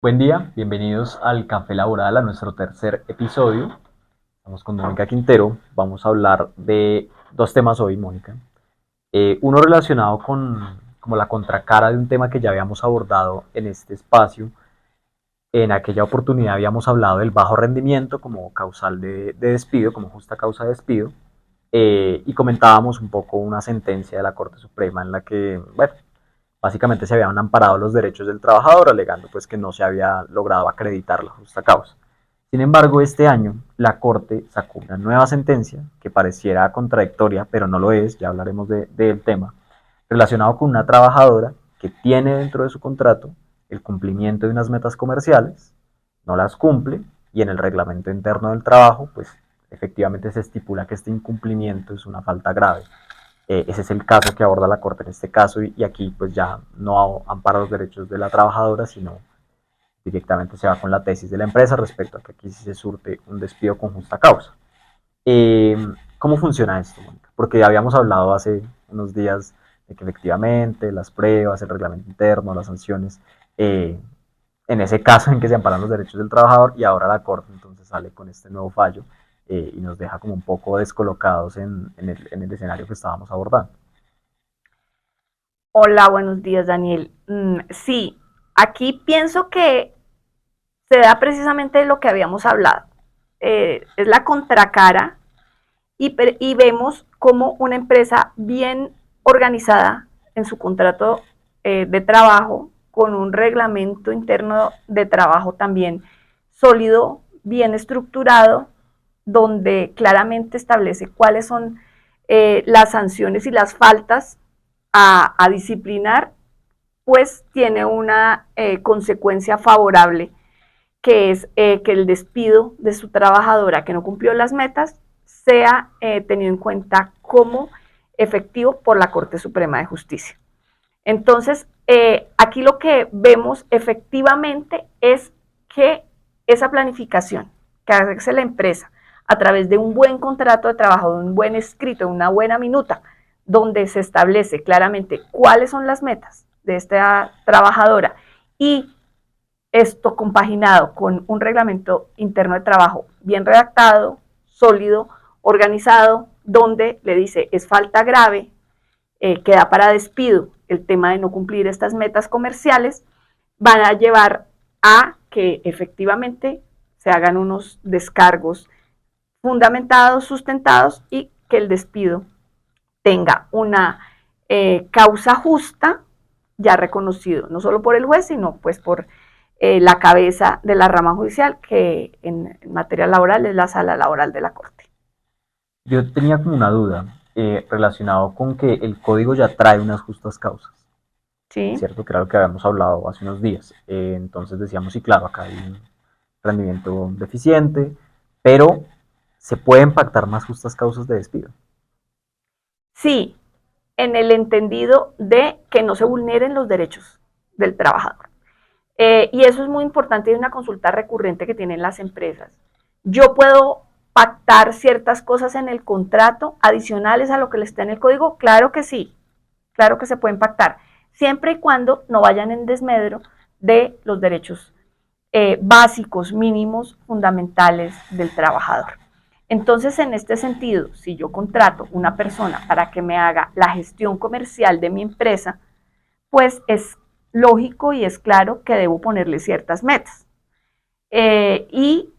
Buen día, bienvenidos al Café Laboral, a nuestro tercer episodio. Estamos con Mónica Quintero. Vamos a hablar de dos temas hoy, Mónica. Uno relacionado con como la contracara de un tema que ya habíamos abordado en este espacio. En aquella oportunidad habíamos hablado del bajo rendimiento como causal de despido, como justa causa de despido. Y comentábamos un poco una sentencia de la Corte Suprema en la que, bueno, básicamente se habían amparado los derechos del trabajador, alegando pues que no se había logrado acreditar la justa causa. Sin embargo, este año la Corte sacó una nueva sentencia que pareciera contradictoria, pero no lo es, ya hablaremos del tema, relacionado con una trabajadora que tiene dentro de su contrato el cumplimiento de unas metas comerciales, no las cumple, y en el reglamento interno del trabajo, pues efectivamente se estipula que este incumplimiento es una falta grave. Ese es el caso que aborda la Corte en este caso, y aquí pues ya no ampara los derechos de la trabajadora, sino directamente se va con la tesis de la empresa respecto a que aquí sí se surte un despido con justa causa. Eh, ¿Cómo funciona esto, Mónica? Porque ya habíamos hablado hace unos días de que efectivamente las pruebas, el reglamento interno, las sanciones, eh, en ese caso en que se amparan los derechos del trabajador, y ahora la Corte entonces sale con este nuevo fallo, y nos deja como un poco descolocados en el escenario que estábamos abordando. Hola, buenos días, Daniel. Sí, aquí pienso que se da precisamente lo que habíamos hablado. Es la contracara y vemos como una empresa bien organizada en su contrato de trabajo, con un reglamento interno de trabajo también sólido, bien estructurado, donde claramente establece cuáles son las sanciones y las faltas a disciplinar, pues tiene una consecuencia favorable, que es que el despido de su trabajadora que no cumplió las metas sea tenido en cuenta como efectivo por la Corte Suprema de Justicia. Entonces, aquí lo que vemos efectivamente es que esa planificación que hace la empresa a través de un buen contrato de trabajo, de un buen escrito, de una buena minuta, donde se establece claramente cuáles son las metas de esta trabajadora, y esto compaginado con un reglamento interno de trabajo bien redactado, sólido, organizado, donde le dice es falta grave, que da para despido el tema de no cumplir estas metas comerciales, van a llevar a que efectivamente se hagan unos descargos fundamentados, sustentados, y que el despido tenga una causa justa ya reconocido, no solo por el juez, sino pues por la cabeza de la rama judicial, que en materia laboral es la sala laboral de la Corte. Yo tenía como una duda relacionado con que el código ya trae unas justas causas, ¿Sí? ¿cierto? Que era lo que habíamos hablado hace unos días. Entonces decíamos, sí, claro, acá hay un rendimiento deficiente, pero se pueden pactar más justas causas de despido. Sí, en el entendido de que no se vulneren los derechos del trabajador. Y eso es muy importante, y una consulta recurrente que tienen las empresas. Yo puedo pactar ciertas cosas en el contrato adicionales a lo que le está en el código. Claro que sí, claro que se pueden pactar, siempre y cuando no vayan en desmedro de los derechos básicos, mínimos, fundamentales del trabajador. Entonces, en este sentido, si yo contrato una persona para que me haga la gestión comercial de mi empresa, pues es lógico y es claro que debo ponerle ciertas metas. Y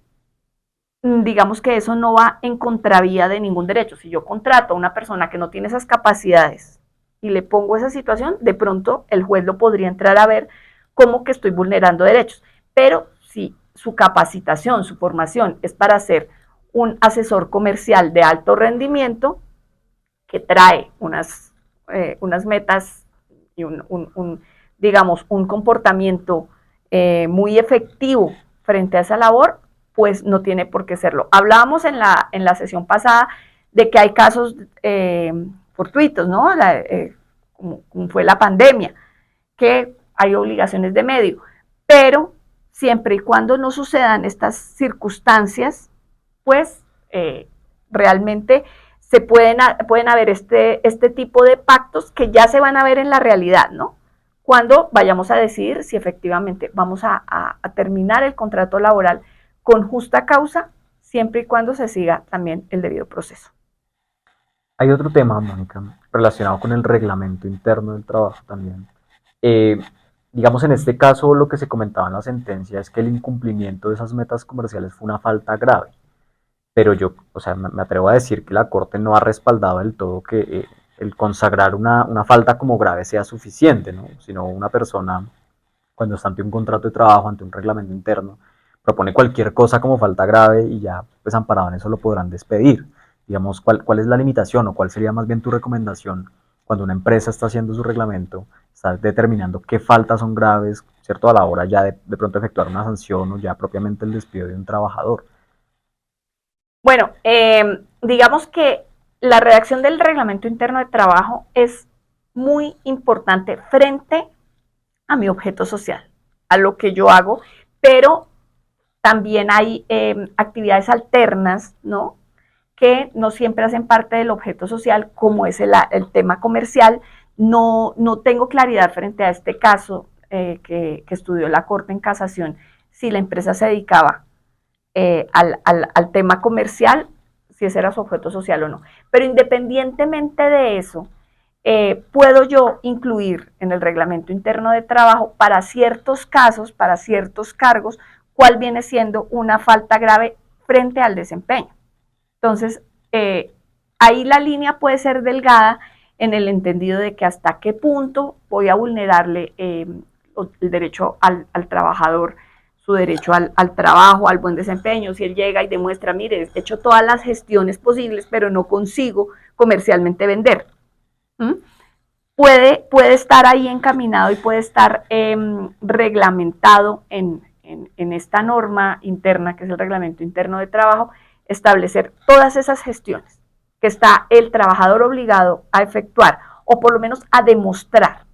digamos que eso no va en contravía de ningún derecho. Si yo contrato a una persona que no tiene esas capacidades y le pongo esa situación, de pronto el juez lo podría entrar a ver como que estoy vulnerando derechos. Pero si su capacitación, su formación es para ser un asesor comercial de alto rendimiento, que trae unas metas y digamos, un comportamiento muy efectivo frente a esa labor, pues no tiene por qué serlo. Hablábamos en la sesión pasada de que hay casos fortuitos, ¿no? Como fue la pandemia, que hay obligaciones de medio, pero siempre y cuando no sucedan estas circunstancias, pues realmente pueden haber este tipo de pactos que ya se van a ver en la realidad, ¿no? cuando vayamos a decidir si efectivamente vamos a terminar el contrato laboral con justa causa, siempre y cuando se siga también el debido proceso. Hay otro tema, Mónica, relacionado con el reglamento interno del trabajo también. Eh, digamos, en este caso, lo que se comentaba en la sentencia es que el incumplimiento de esas metas comerciales fue una falta grave. Pero yo, o sea, me atrevo a decir que la Corte no ha respaldado del todo que el consagrar una falta como grave sea suficiente, ¿no? Sino una persona, cuando está ante un contrato de trabajo, ante un reglamento interno, propone cualquier cosa como falta grave y ya, pues amparado en eso lo podrán despedir. Digamos, ¿cuál es la limitación o cuál sería más bien tu recomendación cuando una empresa está haciendo su reglamento, está determinando qué faltas son graves, ¿cierto? A la hora ya de pronto efectuar una sanción o ya propiamente el despido de un trabajador. Bueno, digamos que la redacción del reglamento interno de trabajo es muy importante frente a mi objeto social, a lo que yo hago, pero también hay actividades alternas, ¿no? Que no siempre hacen parte del objeto social, como es el tema comercial. No tengo claridad frente a este caso que estudió la Corte en Casación, si la empresa se dedicaba al tema comercial, si ese era su objeto social o no. Pero independientemente de eso, puedo yo incluir en el reglamento interno de trabajo para ciertos casos, para ciertos cargos, cuál viene siendo una falta grave frente al desempeño. Entonces, ahí la línea puede ser delgada en el entendido de que hasta qué punto voy a vulnerarle el derecho al trabajador, su derecho al trabajo, al buen desempeño. Si él llega y demuestra, mire, he hecho todas las gestiones posibles, pero no consigo comercialmente vender. ¿Mm? Puede estar ahí encaminado y puede estar reglamentado en esta norma interna, que es el reglamento interno de trabajo, establecer todas esas gestiones que está el trabajador obligado a efectuar o por lo menos a demostrar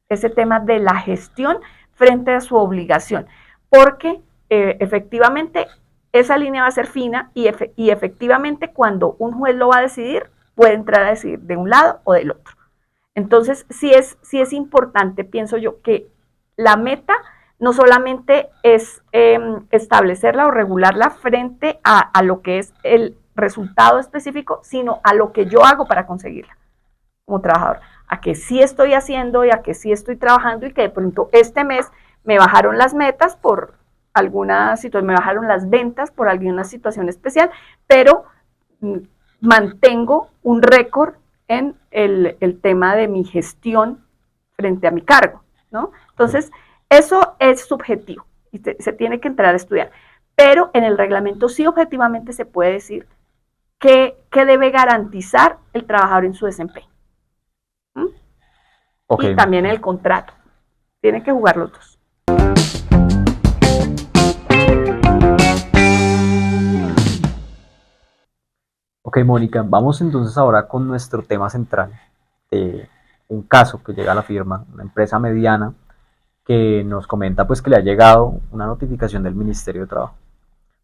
ese tema de la gestión frente a su obligación, porque efectivamente esa línea va a ser fina y efectivamente cuando un juez lo va a decidir, puede entrar a decidir de un lado o del otro. Entonces, sí es importante, pienso yo, que la meta no solamente es establecerla o regularla frente a lo que es el resultado específico, sino a lo que yo hago para conseguirla como trabajador, a que sí estoy haciendo y a que sí estoy trabajando y que de pronto este mes me bajaron las metas por alguna situación, me bajaron las ventas por alguna situación especial, pero mantengo un récord en el tema de mi gestión frente a mi cargo, ¿no? Entonces, eso es subjetivo y se tiene que entrar a estudiar. Pero en el reglamento sí objetivamente se puede decir que debe garantizar el trabajador en su desempeño. ¿Mm? Okay. Y también el contrato. Tiene que jugar los dos. Ok, Mónica, vamos entonces ahora con nuestro tema central. Un caso que llega a la firma, una empresa mediana que nos comenta pues que le ha llegado una notificación del Ministerio de Trabajo.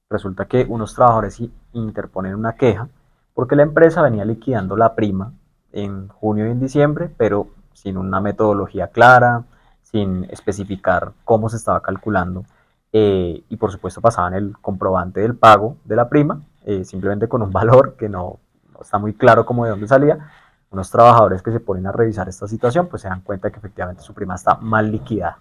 Resulta que unos trabajadores interponen una queja porque la empresa venía liquidando la prima en junio y en diciembre, pero sin una metodología clara, sin especificar cómo se estaba calculando y por supuesto pasaban el comprobante del pago de la prima, simplemente con un valor que no está muy claro cómo de dónde salía. Unos trabajadores que se ponen a revisar esta situación pues se dan cuenta de que efectivamente su prima está mal liquidada.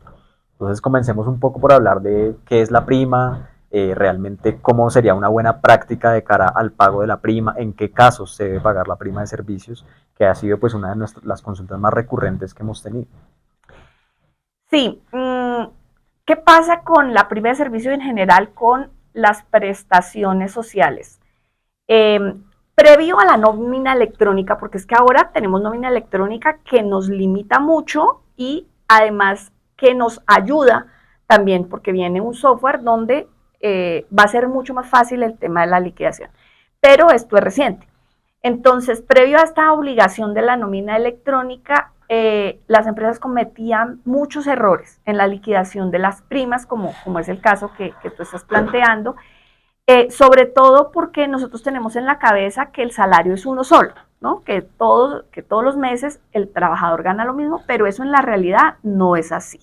Entonces comencemos un poco por hablar de qué es la prima, realmente cómo sería una buena práctica de cara al pago de la prima, en qué casos se debe pagar la prima de servicios, que ha sido pues una de las consultas más recurrentes que hemos tenido. Sí, ¿qué pasa con la prima de servicio en general con las prestaciones sociales? Eh, Previo a la nómina electrónica, porque es que ahora tenemos nómina electrónica que nos limita mucho y además que nos ayuda también porque viene un software donde va a ser mucho más fácil el tema de la liquidación. Pero esto es reciente. Entonces, previo a esta obligación de la nómina electrónica, las empresas cometían muchos errores en la liquidación de las primas, como es el caso que tú estás planteando, Sobre todo porque nosotros tenemos en la cabeza que el salario es uno solo, ¿no? Que todos los meses el trabajador gana lo mismo, pero eso en la realidad no es así.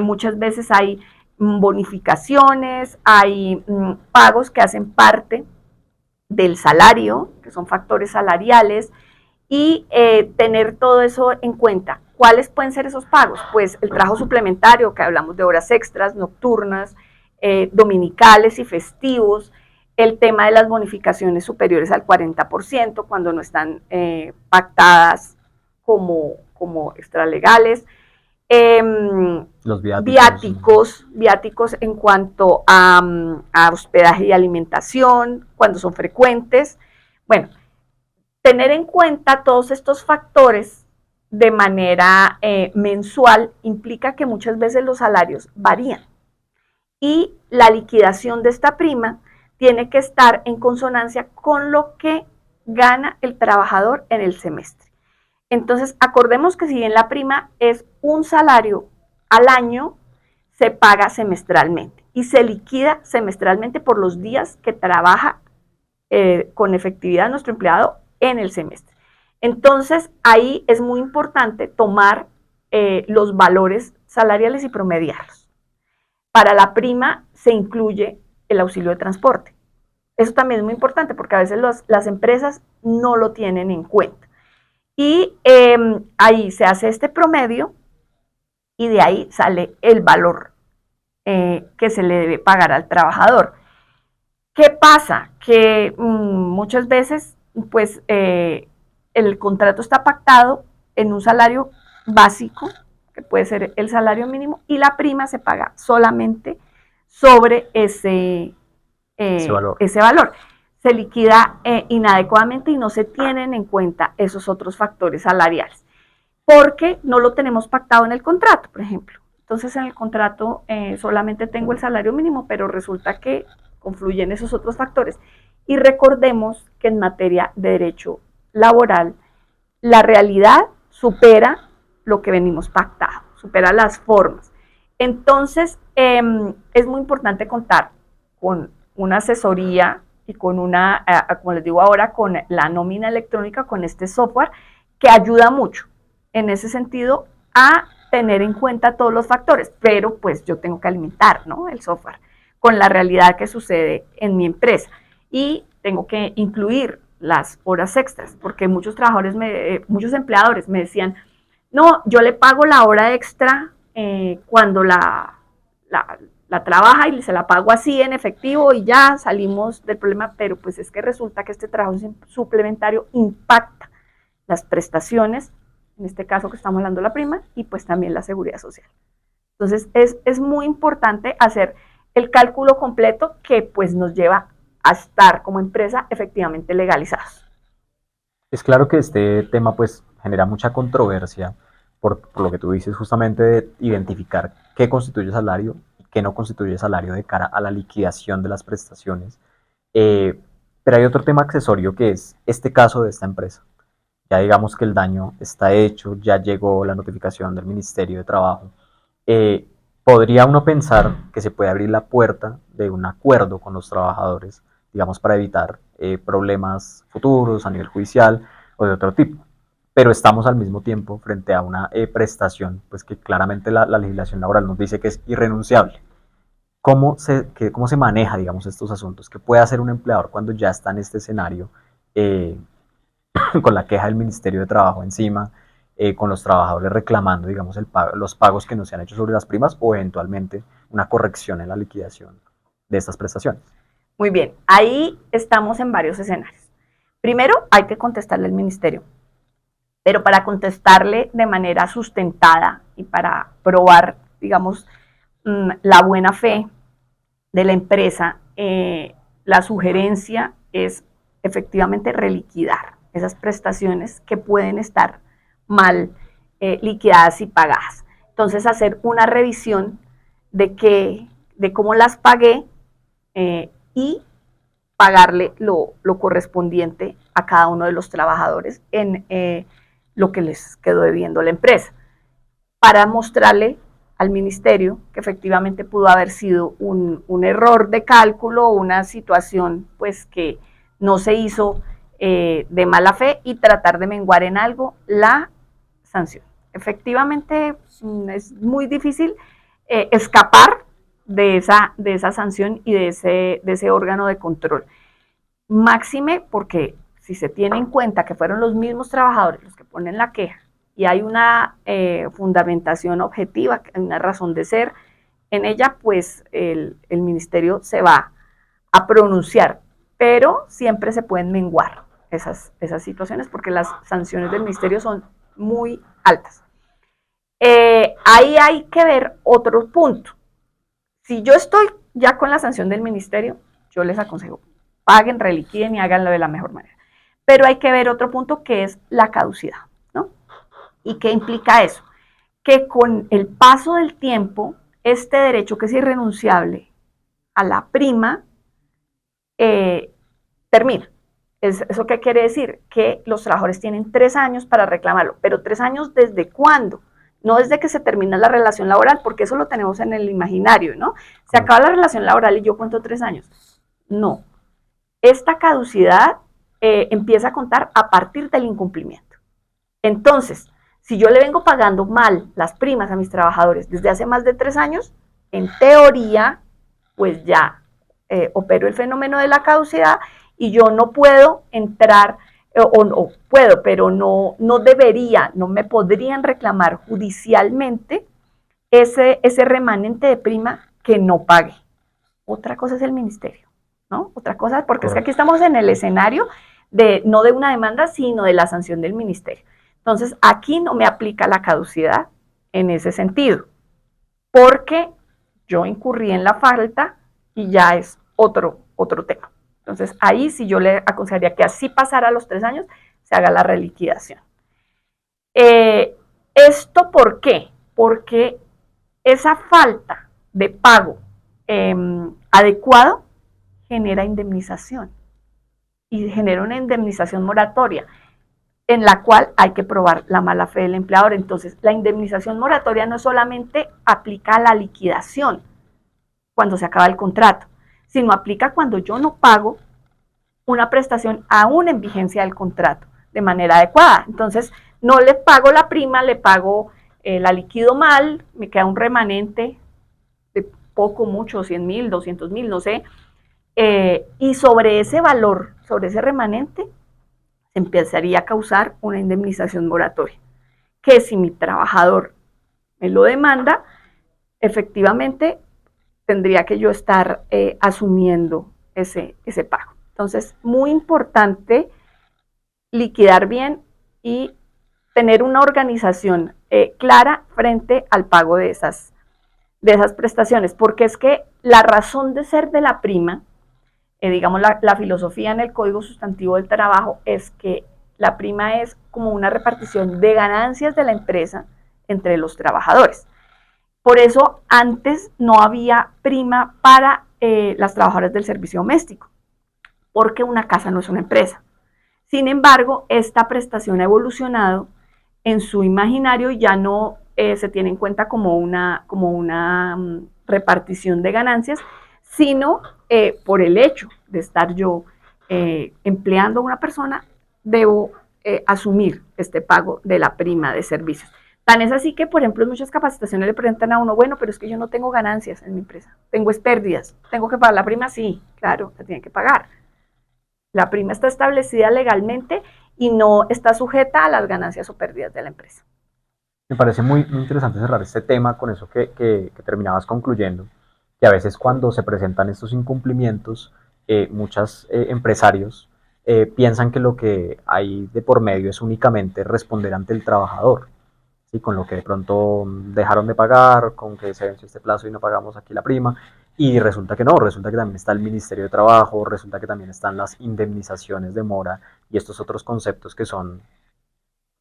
Muchas veces hay bonificaciones, hay pagos que hacen parte del salario, que son factores salariales, y tener todo eso en cuenta. ¿Cuáles pueden ser esos pagos? Pues el trabajo suplementario, que hablamos de horas extras, nocturnas, dominicales y festivos, el tema de las bonificaciones superiores al 40% cuando no están pactadas como extralegales, Los viáticos. viáticos en cuanto a hospedaje y alimentación, cuando son frecuentes. Bueno, tener en cuenta todos estos factores de manera mensual implica que muchas veces los salarios varían y la liquidación de esta prima tiene que estar en consonancia con lo que gana el trabajador en el semestre. Entonces, acordemos que si bien la prima es un salario al año, se paga semestralmente y se liquida semestralmente por los días que trabaja con efectividad nuestro empleado en el semestre. Entonces, ahí es muy importante tomar los valores salariales y promediarlos. Para la prima se incluye el auxilio de transporte. Eso también es muy importante porque a veces las empresas no lo tienen en cuenta. Y ahí se hace este promedio y de ahí sale el valor que se le debe pagar al trabajador. ¿Qué pasa? Que muchas veces pues el contrato está pactado en un salario básico, que puede ser el salario mínimo, y la prima se paga solamente sobre Valor. ese valor. Se liquida inadecuadamente y no se tienen en cuenta esos otros factores salariales, porque no lo tenemos pactado en el contrato, por ejemplo. Entonces en el contrato solamente tengo el salario mínimo, pero resulta que confluyen esos otros factores. Y recordemos que en materia de derecho laboral, la realidad supera lo que venimos pactado, supera las formas. Entonces, es muy importante contar con una asesoría y con una, como les digo ahora, con la nómina electrónica, con este software, que ayuda mucho en ese sentido a tener en cuenta todos los factores, pero pues yo tengo que alimentar, ¿no?, el software con la realidad que sucede en mi empresa y tengo que incluir las horas extras, porque muchos trabajadores, muchos empleadores me decían, no, yo le pago la hora extra cuando la trabaja y se la pago así en efectivo y ya salimos del problema, pero pues es que resulta que este trabajo suplementario impacta las prestaciones, en este caso que estamos hablando de la prima, y pues también la seguridad social. Entonces es muy importante hacer el cálculo completo que pues nos lleva a estar como empresa efectivamente legalizados. Es claro que este tema pues genera mucha controversia por lo que tú dices justamente de identificar qué constituye salario y qué no constituye salario de cara a la liquidación de las prestaciones. Pero hay otro tema accesorio que es este caso de esta empresa. Ya digamos que el daño está hecho, ya llegó la notificación del Ministerio de Trabajo. Eh, ¿Podría uno pensar que se puede abrir la puerta de un acuerdo con los trabajadores, digamos, para evitar problemas futuros a nivel judicial o de otro tipo? Pero estamos al mismo tiempo frente a una prestación, pues que claramente la legislación laboral nos dice que es irrenunciable. ¿Cómo se maneja, digamos, estos asuntos? ¿Qué puede hacer un empleador cuando ya está en este escenario eh, con la queja del Ministerio de Trabajo encima, con los trabajadores reclamando, digamos, los pagos que no se han hecho sobre las primas o eventualmente una corrección en la liquidación de estas prestaciones? Muy bien, ahí estamos en varios escenarios. Primero, hay que contestarle al ministerio, pero para contestarle de manera sustentada y para probar, digamos, la buena fe de la empresa, la sugerencia es efectivamente reliquidar esas prestaciones que pueden estar mal liquidadas y pagadas. Entonces, hacer una revisión de cómo las pagué y pagarle lo correspondiente a cada uno de los trabajadores en lo que les quedó debiendo la empresa, para mostrarle al ministerio, que efectivamente pudo haber sido un error de cálculo, una situación pues que no se hizo de mala fe, y tratar de menguar en algo la sanción. Efectivamente es muy difícil escapar de esa sanción y de ese órgano de control. Máxime porque si se tiene en cuenta que fueron los mismos trabajadores los que ponen la queja y hay una fundamentación objetiva, una razón de ser en ella, pues el ministerio se va a pronunciar, pero siempre se pueden menguar esas situaciones porque las sanciones del ministerio son muy altas. Ahí hay que ver otro punto. Si yo estoy ya con la sanción del ministerio, yo les aconsejo, paguen, reliquiden y háganlo de la mejor manera. Pero hay que ver otro punto, que es la caducidad, ¿no? ¿Y qué implica eso? Que con el paso del tiempo, este derecho que es irrenunciable a la prima termina. ¿Eso qué quiere decir? Que los trabajadores tienen 3 años para reclamarlo, pero 3 años ¿desde cuándo? No desde que se termina la relación laboral, porque eso lo tenemos en el imaginario, ¿no? Se acaba la relación laboral y yo cuento 3 años. No. Esta caducidad empieza a contar a partir del incumplimiento. Entonces, si yo le vengo pagando mal las primas a mis trabajadores desde hace más de 3 años, en teoría, pues ya opero el fenómeno de la caducidad y yo no puedo entrar, o puedo, pero no debería, no me podrían reclamar judicialmente ese remanente de prima que no pague. Otra cosa es el ministerio, ¿no? Otra cosa, porque es que aquí estamos en el escenario no de una demanda, sino de la sanción del ministerio. Entonces, aquí no me aplica la caducidad en ese sentido, porque yo incurrí en la falta y ya es otro tema. Entonces, ahí sí yo le aconsejaría que así pasara los 3 años, se haga la reliquidación. ¿Esto por qué? Porque esa falta de pago adecuado genera indemnización y genera una indemnización moratoria en la cual hay que probar la mala fe del empleador. Entonces, la indemnización moratoria no solamente aplica a la liquidación cuando se acaba el contrato, sino aplica cuando yo no pago una prestación aún en vigencia del contrato de manera adecuada. Entonces, no le pago la prima, le pago la liquido mal, me queda un remanente de poco, mucho, 100,000, 200,000, no sé, y sobre ese valor, sobre ese remanente, se empezaría a causar una indemnización moratoria, que si mi trabajador me lo demanda, efectivamente tendría que yo estar asumiendo ese pago. Entonces, muy importante liquidar bien y tener una organización clara frente al pago de esas prestaciones, porque es que la razón de ser de la prima, digamos la filosofía en el Código Sustantivo del Trabajo es que la prima es como una repartición de ganancias de la empresa entre los trabajadores. Por eso antes no había prima para las trabajadoras del servicio doméstico, porque una casa no es una empresa. Sin embargo, esta prestación ha evolucionado en su imaginario y ya no se tiene en cuenta como una repartición de ganancias, sino por el hecho de estar yo empleando a una persona, debo asumir este pago de la prima de servicios. Tan es así que, por ejemplo, en muchas capacitaciones le presentan a uno, bueno, pero es que yo no tengo ganancias en mi empresa, tengo pérdidas, ¿tengo que pagar la prima? Sí, claro, la tiene que pagar. La prima está establecida legalmente y no está sujeta a las ganancias o pérdidas de la empresa. Me parece muy, muy interesante cerrar este tema con eso que terminabas concluyendo, que a veces cuando se presentan estos incumplimientos, muchos empresarios piensan que lo que hay de por medio es únicamente responder ante el trabajador, ¿sí? Con lo que de pronto dejaron de pagar, con que se venció este plazo y no pagamos aquí la prima, y resulta que no, resulta que también está el Ministerio de Trabajo, resulta que también están las indemnizaciones de mora y estos otros conceptos que son,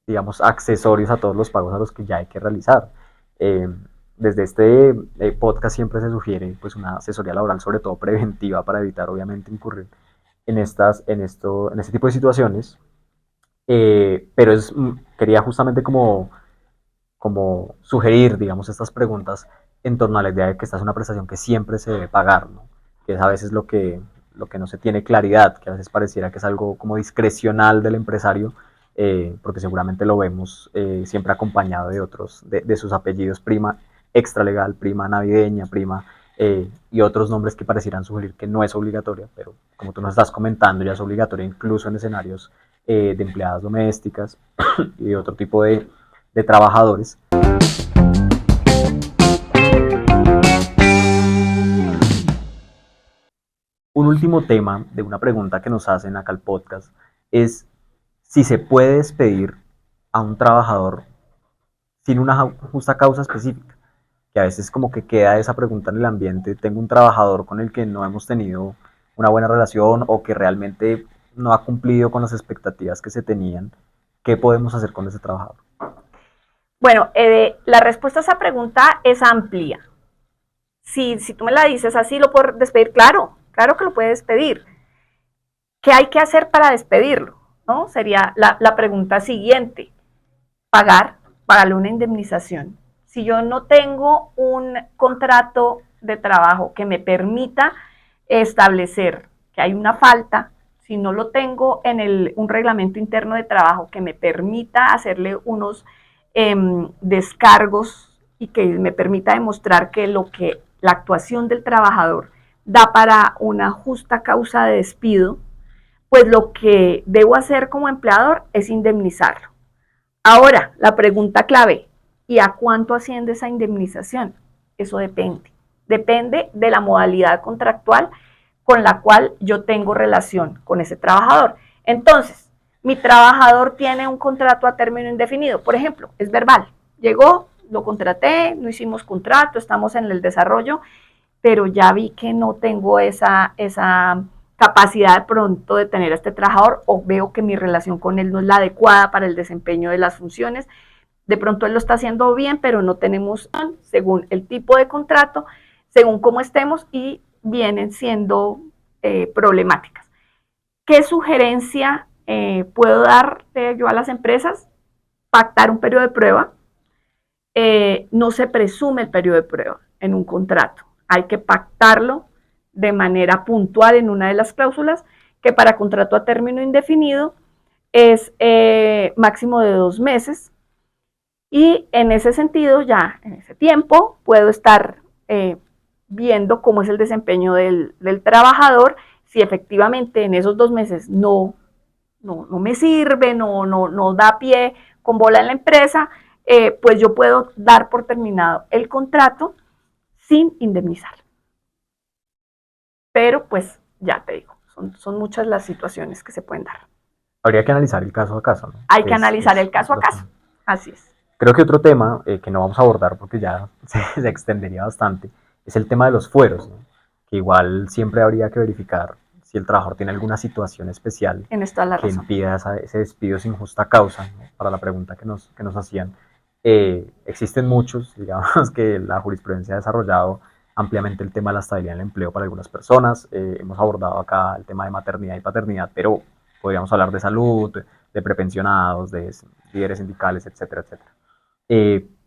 digamos, accesorios a todos los pagos a los que ya hay que realizar. Eh, Desde este podcast siempre se sugiere pues una asesoría laboral, sobre todo preventiva, para evitar obviamente incurrir en este tipo de situaciones. Pero quería justamente como como sugerir, digamos, estas preguntas en torno a la idea de que esta es una prestación que siempre se debe pagar, ¿no? Que es a veces lo que no se tiene claridad, que a veces pareciera que es algo como discrecional del empresario, porque seguramente lo vemos siempre acompañado de otros, de sus apellidos, prima extralegal, prima navideña, prima, y otros nombres que parecieran sugerir que no es obligatoria, pero como tú nos estás comentando, ya es obligatoria incluso en escenarios de empleadas domésticas y de otro tipo de trabajadores. Un último tema de una pregunta que nos hacen acá al podcast es si se puede despedir a un trabajador sin una justa causa específica, que a veces como que queda esa pregunta en el ambiente, tengo un trabajador con el que no hemos tenido una buena relación o que realmente no ha cumplido con las expectativas que se tenían, ¿qué podemos hacer con ese trabajador? Bueno, la respuesta a esa pregunta es amplia. Si tú me la dices así, ¿lo puedo despedir? Claro, claro que lo puedes despedir. ¿Qué hay que hacer para despedirlo? ¿No? Sería la pregunta siguiente. Pagarle una indemnización. Si yo no tengo un contrato de trabajo que me permita establecer que hay una falta, si no lo tengo en un reglamento interno de trabajo que me permita hacerle unos descargos y que me permita demostrar que la actuación del trabajador da para una justa causa de despido, pues lo que debo hacer como empleador es indemnizarlo. Ahora, la pregunta clave, ¿y a cuánto asciende esa indemnización? Eso depende. Depende de la modalidad contractual con la cual yo tengo relación con ese trabajador. Entonces, mi trabajador tiene un contrato a término indefinido, por ejemplo, es verbal. Llegó, lo contraté, no hicimos contrato, estamos en el desarrollo, pero ya vi que no tengo esa capacidad de pronto de tener a este trabajador o veo que mi relación con él no es la adecuada para el desempeño de las funciones. De pronto él lo está haciendo bien, pero no tenemos según el tipo de contrato, según cómo estemos y vienen siendo problemáticas. ¿Qué sugerencia puedo dar yo a las empresas? Pactar un periodo de prueba. No se presume el periodo de prueba en un contrato. Hay que pactarlo de manera puntual en una de las cláusulas, que para contrato a término indefinido es máximo de 2 meses. Y en ese sentido, ya en ese tiempo, puedo estar viendo cómo es el desempeño del trabajador, si efectivamente en esos 2 meses no me sirve, no da pie con bola en la empresa, pues yo puedo dar por terminado el contrato sin indemnizar. Pero pues ya te digo, son muchas las situaciones que se pueden dar. Habría que analizar el caso a caso, ¿no? Hay que analizar el caso a caso, así es. Creo que otro tema que no vamos a abordar porque ya se extendería bastante es el tema de los fueros, ¿no? Que igual siempre habría que verificar si el trabajador tiene alguna situación especial que impida ese despido sin justa causa, ¿no? Para la pregunta que nos hacían. Existen muchos, digamos que la jurisprudencia ha desarrollado ampliamente el tema de la estabilidad en el empleo para algunas personas. Hemos abordado acá el tema de maternidad y paternidad, pero podríamos hablar de salud, de prepensionados, de líderes sindicales, etcétera, etcétera.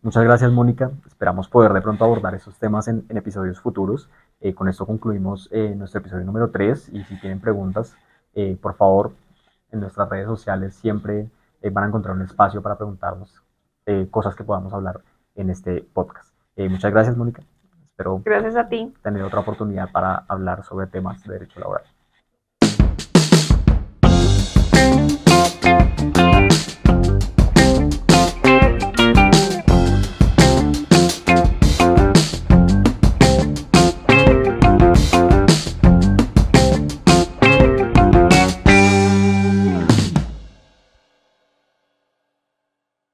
Muchas gracias, Mónica. Esperamos poder de pronto abordar esos temas en episodios futuros. Con esto concluimos nuestro episodio número 3 y si tienen preguntas, por favor, en nuestras redes sociales siempre van a encontrar un espacio para preguntarnos cosas que podamos hablar en este podcast. Muchas gracias, Mónica. Espero gracias a ti. tener otra oportunidad para hablar sobre temas de derecho laboral.